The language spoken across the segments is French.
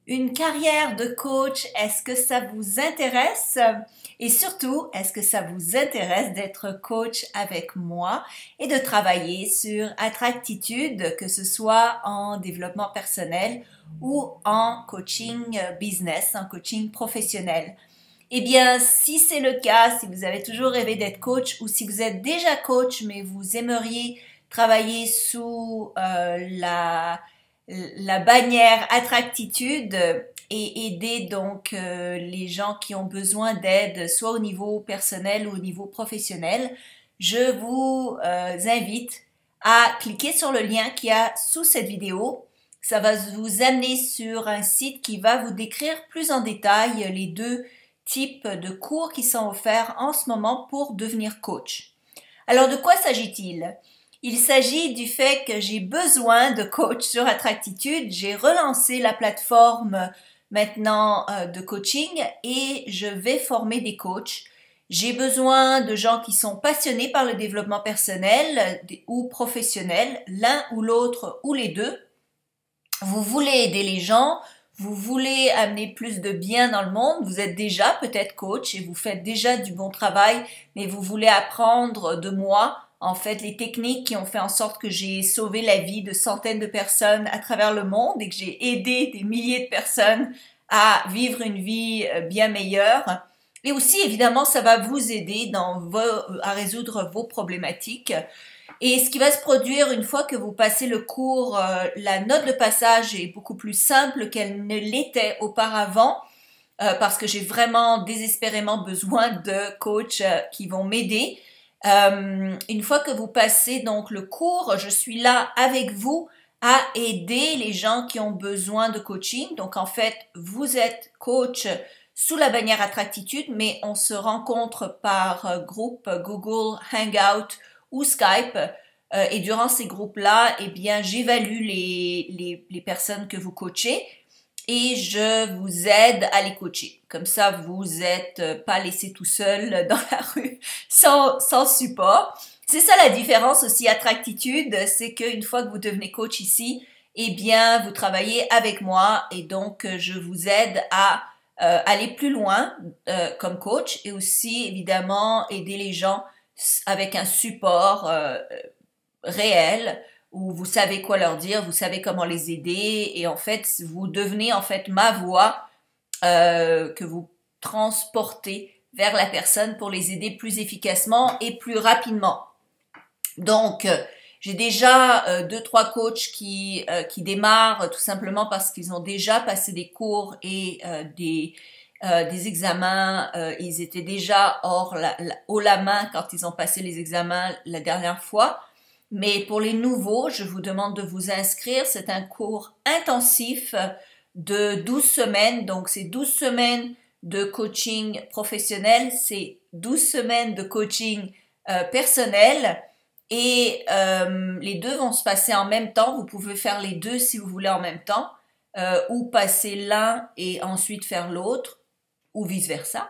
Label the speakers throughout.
Speaker 1: Une carrière de coach, est-ce que ça vous intéresse? Et surtout, est-ce que ça vous intéresse d'être coach avec moi et de travailler sur Attractitude, que ce soit en développement personnel ou en coaching business, en coaching professionnel? Eh bien, si c'est le cas, si vous avez toujours rêvé d'être coach ou si vous êtes déjà coach mais vous aimeriez travailler sous la bannière Attractitude et aider donc les gens qui ont besoin d'aide, soit au niveau personnel ou au niveau professionnel, je vous invite à cliquer sur le lien qu'il y a sous cette vidéo. Ça va vous amener sur un site qui va vous décrire plus en détail les deux types de cours qui sont offerts en ce moment pour devenir coach. Alors, de quoi s'agit-il? Il s'agit du fait que j'ai besoin de coach sur Attractitude. J'ai relancé la plateforme maintenant de coaching et je vais former des coachs. J'ai besoin de gens qui sont passionnés par le développement personnel ou professionnel, l'un ou l'autre ou les deux. Vous voulez aider les gens, vous voulez amener plus de bien dans le monde, vous êtes déjà peut-être coach et vous faites déjà du bon travail, mais vous voulez apprendre de moi, en fait, les techniques qui ont fait en sorte que j'ai sauvé la vie de centaines de personnes à travers le monde et que j'ai aidé des milliers de personnes à vivre une vie bien meilleure. Et aussi, évidemment, ça va vous aider à résoudre vos problématiques. Et ce qui va se produire une fois que vous passez le cours, la note de passage est beaucoup plus simple qu'elle ne l'était auparavant parce que j'ai vraiment désespérément besoin de coachs qui vont m'aider. Une fois que vous passez donc le cours, je suis là avec vous à aider les gens qui ont besoin de coaching. Donc en fait, vous êtes coach sous la bannière Attractitude, mais on se rencontre par groupe Google Hangout ou Skype. Et durant ces groupes-là, eh bien, j'évalue les personnes que vous coachez et je vous aide à les coacher. Comme ça, vous n'êtes pas laissé tout seul dans la rue sans support. C'est ça la différence aussi, Attractitude, c'est qu'une fois que vous devenez coach ici, eh bien, vous travaillez avec moi et donc je vous aide à aller plus loin comme coach et aussi évidemment aider les gens avec un support réel où vous savez quoi leur dire, vous savez comment les aider et en fait vous devenez en fait ma voix que vous transportez vers la personne pour les aider plus efficacement et plus rapidement. Donc j'ai déjà deux trois coachs qui démarrent tout simplement parce qu'ils ont déjà passé des cours et des examens. Ils étaient déjà haut la main quand ils ont passé les examens la dernière fois. Mais pour les nouveaux, je vous demande de vous inscrire. C'est un cours intensif de 12 semaines. Donc, c'est 12 semaines de coaching professionnel. C'est 12 semaines de coaching personnel. Et les deux vont se passer en même temps. Vous pouvez faire les deux si vous voulez en même temps. Ou passer l'un et ensuite faire l'autre. Ou vice-versa.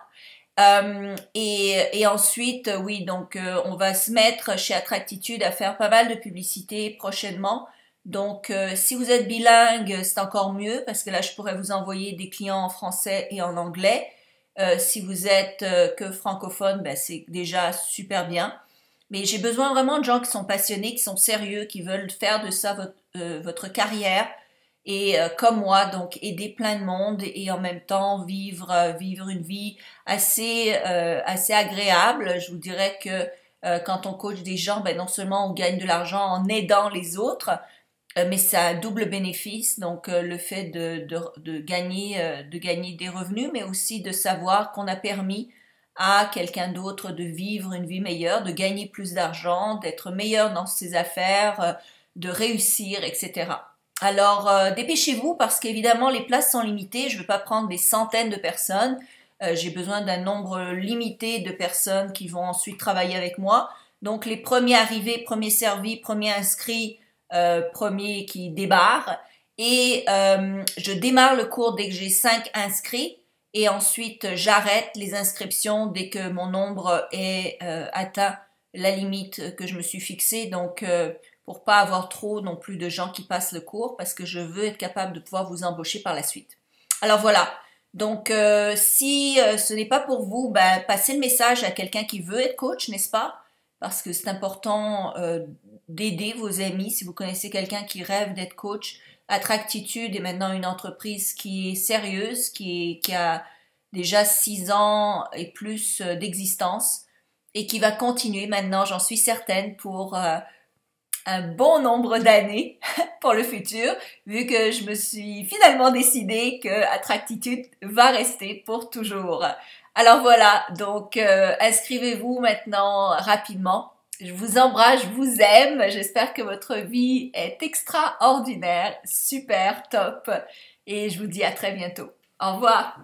Speaker 1: Et ensuite, oui, donc on va se mettre chez Attractitude à faire pas mal de publicité prochainement. Donc, si vous êtes bilingue, c'est encore mieux parce que là, je pourrais vous envoyer des clients en français et en anglais. Si vous êtes que francophone, ben, c'est déjà super bien. Mais j'ai besoin vraiment de gens qui sont passionnés, qui sont sérieux, qui veulent faire de ça votre carrière et comme moi, donc aider plein de monde et en même temps vivre une vie assez agréable. Je vous dirais que quand on coach des gens, ben non seulement on gagne de l'argent en aidant les autres, mais ça a un double bénéfice. Donc le fait de gagner des revenus, mais aussi de savoir qu'on a permis à quelqu'un d'autre de vivre une vie meilleure, de gagner plus d'argent, d'être meilleur dans ses affaires, de réussir, etc. Alors, dépêchez-vous parce qu'évidemment, les places sont limitées. Je ne veux pas prendre des centaines de personnes. J'ai besoin d'un nombre limité de personnes qui vont ensuite travailler avec moi. Donc, les premiers arrivés, premiers servis, premiers inscrits, premiers qui débarrent. Et je démarre le cours dès que j'ai 5 inscrits. Et ensuite, j'arrête les inscriptions dès que mon nombre est atteint la limite que je me suis fixée. Donc, pour pas avoir trop non plus de gens qui passent le cours parce que je veux être capable de pouvoir vous embaucher par la suite. Alors voilà. Donc, si ce n'est pas pour vous, ben, passez le message à quelqu'un qui veut être coach, n'est-ce pas? Parce que c'est important d'aider vos amis. Si vous connaissez quelqu'un qui rêve d'être coach, Attractitude est maintenant une entreprise qui est sérieuse, qui a déjà 6 ans et plus d'existence et qui va continuer maintenant, j'en suis certaine, pour un bon nombre d'années pour le futur, vu que je me suis finalement décidée que Attractitude va rester pour toujours. Alors voilà, donc inscrivez-vous maintenant rapidement. Je vous embrasse, je vous aime. J'espère que votre vie est extraordinaire, super, top. Et je vous dis à très bientôt. Au revoir.